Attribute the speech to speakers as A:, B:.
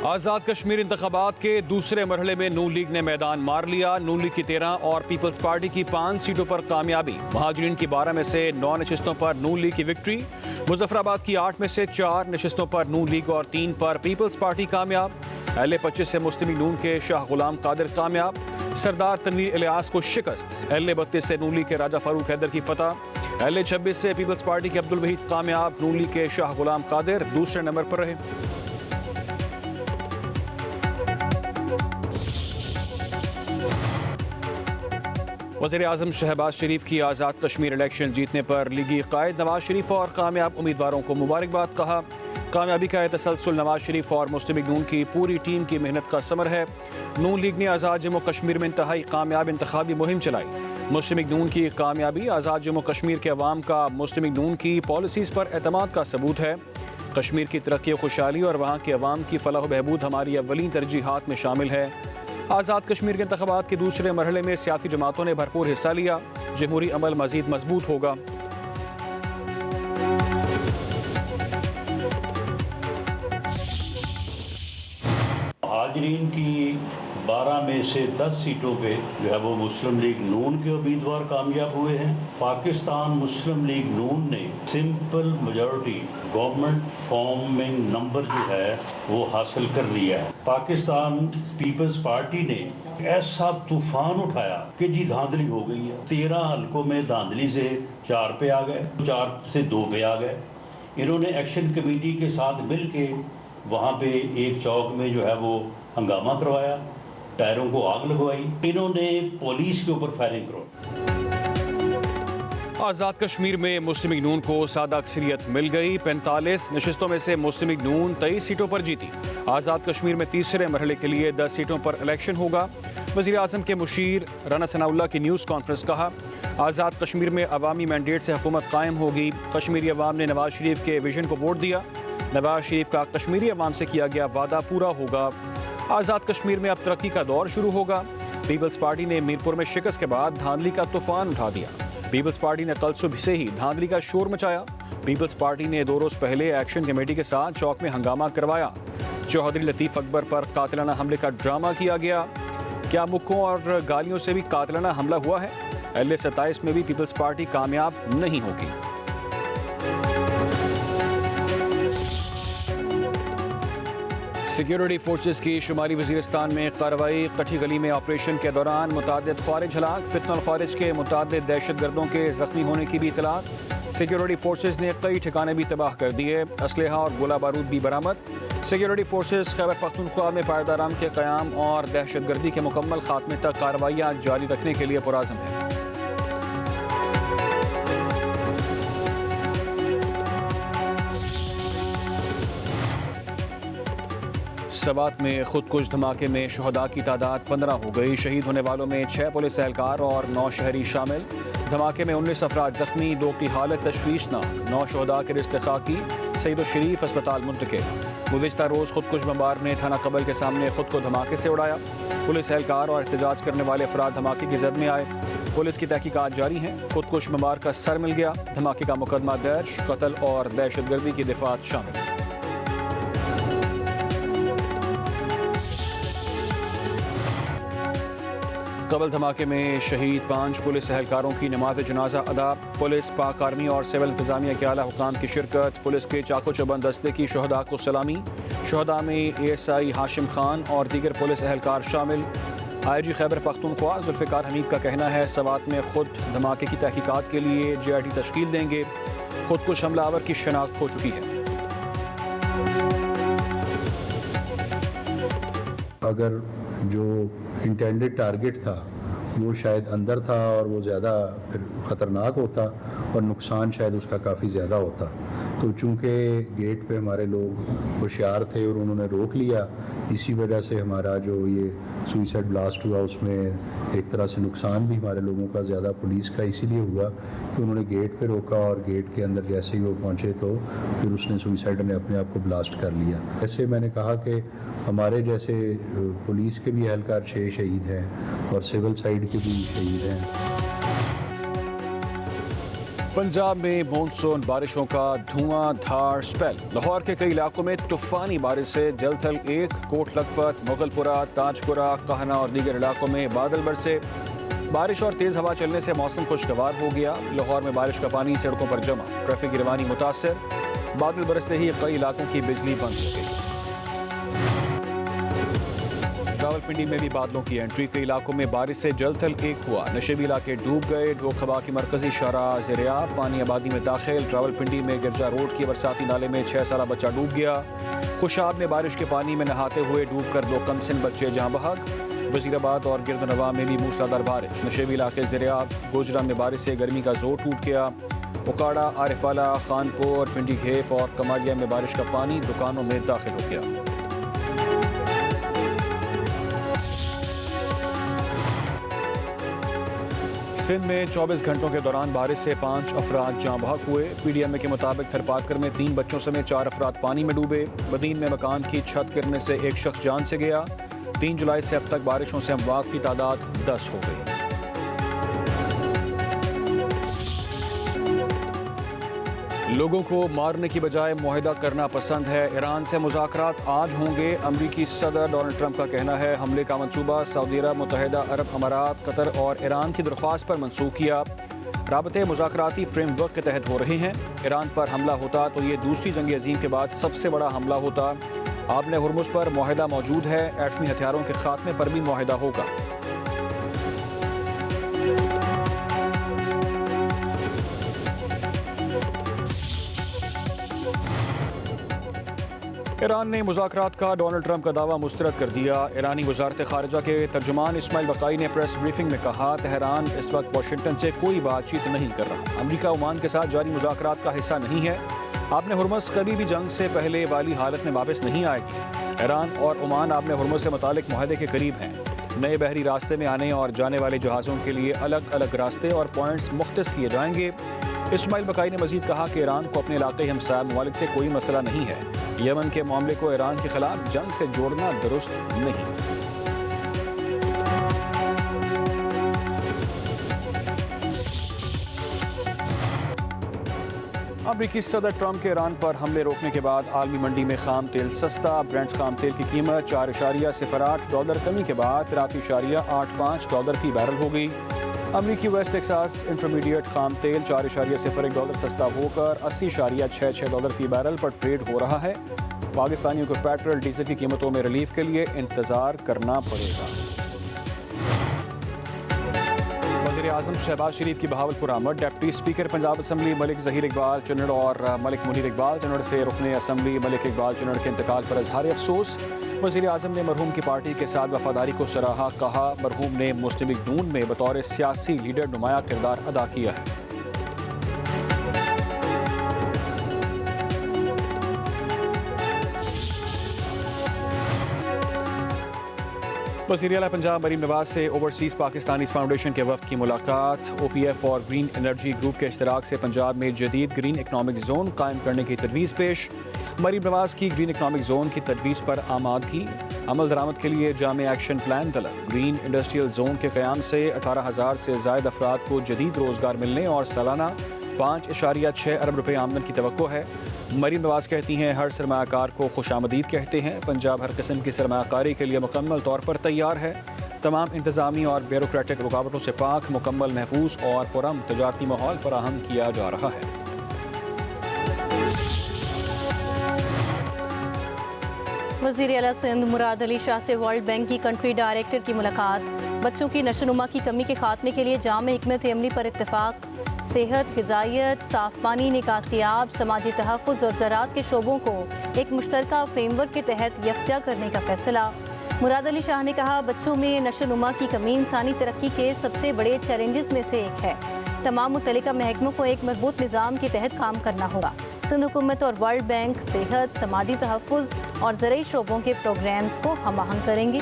A: آزاد کشمیر انتخابات کے دوسرے مرحلے میں نون لیگ نے میدان مار لیا۔ نون لیگ کی 13 اور پیپلز پارٹی کی 5 سیٹوں پر کامیابی۔ مہاجرین کی 12 میں سے 9 نشستوں پر نون لیگ کی وکٹری۔ مظفر آباد کی 8 میں سے 4 نشستوں پر نون لیگ اور 3 پر پیپلز پارٹی کامیاب۔ اہل 25 سے مسلم لیگ نون کے شاہ غلام قادر کامیاب۔ سردار تنویر الیاس کو شکست۔ اہل 32 سے نون لیگ کے راجہ فاروق حیدر کی فتح۔ اہل 26 سے پیپلز پارٹی کے عبدالوحید کامیاب۔ نون لیگ کے شاہ غلام قادر دوسرے نمبر پر رہے۔ وزیر اعظم شہباز شریف کی آزاد کشمیر الیکشن جیتنے پر لیگی قائد نواز شریف اور کامیاب امیدواروں کو مبارکباد کہا۔ کامیابی کا یہ تسلسل نواز شریف اور مسلم لیگ نون کی پوری ٹیم کی محنت کا ثمر ہے۔ نون لیگ نے آزاد جموں کشمیر میں انتہائی کامیاب انتخابی مہم چلائی۔ مسلم لیگ نون کی کامیابی آزاد جموں کشمیر کے عوام کا مسلم لیگ نون کی پالیسیز پر اعتماد کا ثبوت ہے۔ کشمیر کی ترقی و خوشحالی اور وہاں کے عوام کی فلاح و بہبود ہماری اولین ترجیحات میں شامل ہے۔ آزاد کشمیر کے انتخابات کے دوسرے مرحلے میں سیاسی جماعتوں نے بھرپور حصہ لیا۔ جمہوری عمل مزید مضبوط ہوگا۔
B: مہاجرین کی 12 میں سے 10 سیٹوں پہ جو ہے وہ مسلم لیگ نون کے امیدوار کامیاب ہوئے ہیں۔ پاکستان مسلم لیگ نون نے simple majority government farming number جو ہے وہ حاصل کر لیا ہے۔ پاکستان پیپلز پارٹی نے ایسا طوفان اٹھایا کہ جی دھاندلی ہو گئی ہے۔ 13 حلقوں میں دھاندلی سے 4 پہ آ گئے، 4 سے 2 پہ آ گئے۔ انہوں نے ایکشن کمیٹی کے ساتھ مل کے وہاں پہ ایک چوک میں جو ہے وہ ہنگامہ کروایا، ٹائروں کو آگ لگوائی، انہوں نے پولیس کے اوپر فائرنگ کروائی۔
A: آزاد کشمیر میں مسلم لیگ نون کو سادہ اکثریت مل گئی۔ 45 نشستوں میں سے مسلم لیگ نون 23 سیٹوں پر جیتی۔ آزاد کشمیر میں تیسرے مرحلے کے لیے 10 سیٹوں پر الیکشن ہوگا۔ وزیر اعظم کے مشیر رانا ثناء اللہ کی نیوز کانفرنس کہا، آزاد کشمیر میں عوامی مینڈیٹ سے حکومت قائم ہوگی۔ کشمیری عوام نے نواز شریف کے ویژن کو ووٹ دیا۔ نواز شریف کا کشمیری عوام سے کیا گیا وعدہ پورا ہوگا۔ آزاد کشمیر میں اب ترقی کا دور شروع ہوگا۔ پیپلز پارٹی نے میرپور میں شکست کے بعد دھاندلی کا طوفان اٹھا دیا۔ پیپلز پارٹی نے کل صبح سے ہی دھاندلی کا شور مچایا۔ پیپلز پارٹی نے 2 روز پہلے ایکشن کمیٹی کے ساتھ چوک میں ہنگامہ کروایا۔ چوہدری لطیف اکبر پر قاتلانہ حملے کا ڈرامہ کیا گیا۔ کیا مکوں اور گالیوں سے بھی قاتلانہ حملہ ہوا ہے؟ اہل 27 میں بھی پیپلز پارٹی کامیاب نہیں ہوگی۔ سیکیورٹی فورسز کی شمالی وزیرستان میں کارروائی۔ کٹھی گلی میں آپریشن کے دوران متعدد خوارج ہلاک۔ فتنہ الخوارج کے متعدد دہشت گردوں کے زخمی ہونے کی بھی اطلاع۔ سیکیورٹی فورسز نے کئی ٹھکانے بھی تباہ کر دیے۔ اسلحہ اور گولہ بارود بھی برآمد۔ سیکیورٹی فورسز خیبر پختونخوا میں پائیدار امن کے قیام اور دہشت گردی کے مکمل خاتمے تک کارروائیاں جاری رکھنے کے لیے پرعزم ہیں۔ سوات میں خودکش دھماکے میں شہداء کی تعداد 15 ہو گئی۔ شہید ہونے والوں میں 6 پولیس اہلکار اور 9 شہری شامل۔ دھماکے میں 19 افراد زخمی، 2 کی حالت تشویشناک۔ 9 شہداء کے رستخاقی سعید الشریف اسپتال منتقل۔ گزشتہ روز خودکش بمبار نے تھانہ قبل کے سامنے خود کو دھماکے سے اڑایا۔ پولیس اہلکار اور احتجاج کرنے والے افراد دھماکے کی زد میں آئے۔ پولیس کی تحقیقات جاری ہیں۔ خودکش بمبار کا سر مل گیا۔ دھماکے کا مقدمہ درج، قتل اور دہشت گردی کی دفعات شامل۔ قبل دھماکے میں شہید 5 پولیس اہلکاروں کی نماز جنازہ ادا۔ پولیس، پاک آرمی اور سول انتظامیہ کے اعلیٰ حکام کی شرکت۔ پولیس کے چاق و چوبند دستے کی شہداء کو سلامی۔ شہداء میں ASI ہاشم خان اور دیگر پولیس اہلکار شامل۔ IG خیبر پختونخوا ذوالفقار حمید کا کہنا ہے سوات میں خود دھماکے کی تحقیقات کے لیے JIT تشکیل دیں گے۔ خودکش حملہ آور کی شناخت ہو چکی ہے۔
C: اگر جو انٹینڈڈ ٹارگٹ تھا وہ شاید اندر تھا اور وہ زیادہ پھر خطرناک ہوتا اور نقصان شاید اس کا کافی زیادہ ہوتا، تو چونکہ گیٹ پہ ہمارے لوگ ہوشیار تھے اور انہوں نے روک لیا، اسی وجہ سے ہمارا جو یہ سوئسائڈ بلاسٹ ہوا اس میں ایک طرح سے نقصان بھی ہمارے لوگوں کا زیادہ پولیس کا اسی لیے ہوا کہ انہوں نے گیٹ پہ روکا اور گیٹ کے اندر جیسے ہی وہ پہنچے تو پھر اس نے سوئسائڈر نے اپنے آپ کو بلاسٹ کر لیا۔ ایسے میں نے کہا کہ ہمارے جیسے پولیس کے بھی اہلکار 6 شہید ہیں اور سول سائڈ کے بھی شہید ہیں۔
A: पंजाब में मानसून बारिशों का धुआंधार स्पेल। लाहौर के कई इलाकों में तूफानी बारिश से जलथल 1, कोट लखपत, मुगलपुरा, ताजपुरा, कहना और दीगर इलाकों में बादल बरसे। बारिश और तेज हवा चलने से मौसम खुशगवार हो गया। लाहौर में बारिश का पानी सड़कों पर जमा, ट्रैफिक की रवानी मुतासर। बादल बरसते ही कई इलाकों की बिजली बंद हो गई। रावलपिंडी में भी बादलों की एंट्री। कई इलाकों में बारिश से जलथल 1 हुआ, नशेबी इलाके डूब गए। ढोखबा की मरकजी शाहराह ज़ेर-ए-आब, पानी आबादी में दाखिल। रावलपिंडी में गिरजा रोड के बरसाती नाले में 6 साला बच्चा डूब गया। खुशाब में बारिश के पानी में नहाते हुए डूब कर 2 कमसिन बच्चे जहाँ बहक। वजीराबाद और गिरदनवा में भी मूसलाधार बारिश। नशेबी इलाके ज़ेर-ए-आब, गोजरा में बारिश से गर्मी का जोर टूट गया। उकाड़ा, आरिफाला, खानपुर, पिंडी घेप और कमालिया में बारिश का पानी दुकानों में दाखिल हो गया। सिंध में 24 घंटों के दौरान बारिश से 5 अफराद जाँ बहक हुए। पीडीएमए के मुताबिक थरपारकर में 3 बच्चों समेत 4 अफराद पानी में डूबे। बदीन में मकान की छत गिरने से 1 शख्स जान से गया। 3 जुलाई से अब तक बारिशों से अमवात की तादाद 10 हो गई। लोगों को मारने की बजाय मुआहदा करना पसंद है। ईरान से मुज़ाकरात आज होंगे। अमरीकी सदर डोनाल्ड ट्रंप का कहना है हमले का मंसूबा सऊदी अरब, मुत्तहिदा अरब अमारात, कतर और ईरान की दरख्वास्त पर मंसूख किया। राबते मुज़ाकराती फ्रेमवर्क के तहत हो रहे हैं। ईरान पर हमला होता तो ये दूसरी जंग अज़ीम के बाद सबसे बड़ा हमला होता। आबने हुर्मुज़ पर मुआहदा मौजूद है। एटमी हथियारों के खात्मे पर भी मुआहदा होगा। ईरान ने मुज़ाकरात का डोनाल्ड ट्रंप का दावा मुस्तरद कर दिया। ईरानी वज़ारत ख़ारिजा के तर्जुमान इस्माइल बक़ाई ने प्रेस ब्रीफिंग में कहा तेहरान इस वक्त वाशिंगटन से कोई बातचीत नहीं कर रहा। अमरीका ओमान के साथ जारी मुज़ाकरात का हिस्सा नहीं है। आबने हुर्मुज़ कभी भी जंग से पहले वाली हालत में वापस नहीं आएगी। ईरान और ओमान आबने हुर्मुज़ से मुतालिक मुआहदे के करीब हैं। नए बहरी रास्ते में आने और जाने वाले जहाज़ों के लिए अलग अलग रास्ते और पॉइंट्स मुख्तस किए जाएंगे। इस्माइल बक़ाई ने मज़ीद कहा कि ईरान को अपने इलाक़ाई हमसाया ममालिक से कोई मसला नहीं है। यमन के मामले को ईरान के खिलाफ जंग से जोड़ना दुरुस्त नहीं। अमरीकी सदर ट्रंप के ईरान पर हमले रोकने के बाद आलमी मंडी में खाम तेल सस्ता। ब्रेंट खाम तेल की कीमत $4.08 कमी के बाद $83.85 फी बैरल हो गई। अमरीकी वेस्ट टेक्सास इंटरमीडिएट खाम तेल $4.01 सस्ता होकर $80.66 फी बैरल पर ट्रेड हो रहा है। पाकिस्तानियों को पेट्रोल डीजल की कीमतों में रिलीफ के लिए इंतजार करना पड़ेगा। वज़ीर आज़म शहबाज शरीफ की बहावलपुर आमद। Deputy speaker Punjab assembly Malik Zaheer Iqbal Channar और मलिक मुनीर इकबाल चुनड़ से रुकने असम्बली मलिक इकबाल चुनड़ के इंतकाल पर इज़हार अफसोस। वज़ीर आज़म ने मरहूम की पार्टी के साथ वफादारी को सराहा। कहा मरहूम ने मुस्लिम लीग नून में बतौर सियासी लीडर नुमाया किरदार अदा किया है। वज़ीर आला पंजाब मरीम नवाज से ओवरसीज़ पाकिस्तानीज़ फाउंडेशन के वफ़द की मुलाकात। OPF और ग्रीन एनर्जी ग्रुप के इश्तराक से पंजाब में जदीद ग्रीन इकनॉमिक जोन कायम करने की तजवीज़ पेश। मरीम नवाज की ग्रीन इकनॉमिक जोन की तजवीज़ पर आमादगी। अमल दरामद के लिए जामे एक्शन प्लान तलब। ग्रीन इंडस्ट्रियल जोन के क़याम से 18,000 से ज़ायद अफराद को जदीद रोज़गार मिलने और सालाना 5.6 अरब रुपये आमदन की तवक्को है। मरीम नवाज कहती हैं हर सरमायाकार को खुशामदीद कहते हैं। पंजाब हर किस्म की सरमायाकारी के लिए मुकम्मल तौर पर तैयार है। तमाम इंतज़ामी और ब्यूरोक्रेटिक रुकावटों से पाक, मुकम्मल, महफूज और पुरअमन तजारती माहौल फराहम किया जा रहा है।
D: वज़ीर आला सिंध मुराद अली शाह से वर्ल्ड बैंक की कंट्री डायरेक्टर की मुलाकात। बच्चों की नशोनुमा की कमी के खात्मे के लिए जाम हिकमत अमली पर इत्तेफाक। सेहत, ग़िज़ाइयत, साफ़ पानी, निकासियाब, समाजी तहफ़्फ़ुज़ और ज़राअत के शोबों को एक मुश्तरका फ्रेमवर्क के तहत यकजा करने का फ़ैसला। मुराद अली शाह ने कहा बच्चों में नशोनुमा की कमी इंसानी तरक्की के सबसे बड़े चैलेंजेस में से एक है। तमाम मुतल्लिका महकमों को एक मजबूत निज़ाम के तहत काम करना होगा। सिंध हुकूमत और वर्ल्ड बैंक सेहत, समाजी तहफ़्फ़ुज़ और ज़रई शोबों के प्रोग्राम्स को हम आहंग करेंगे।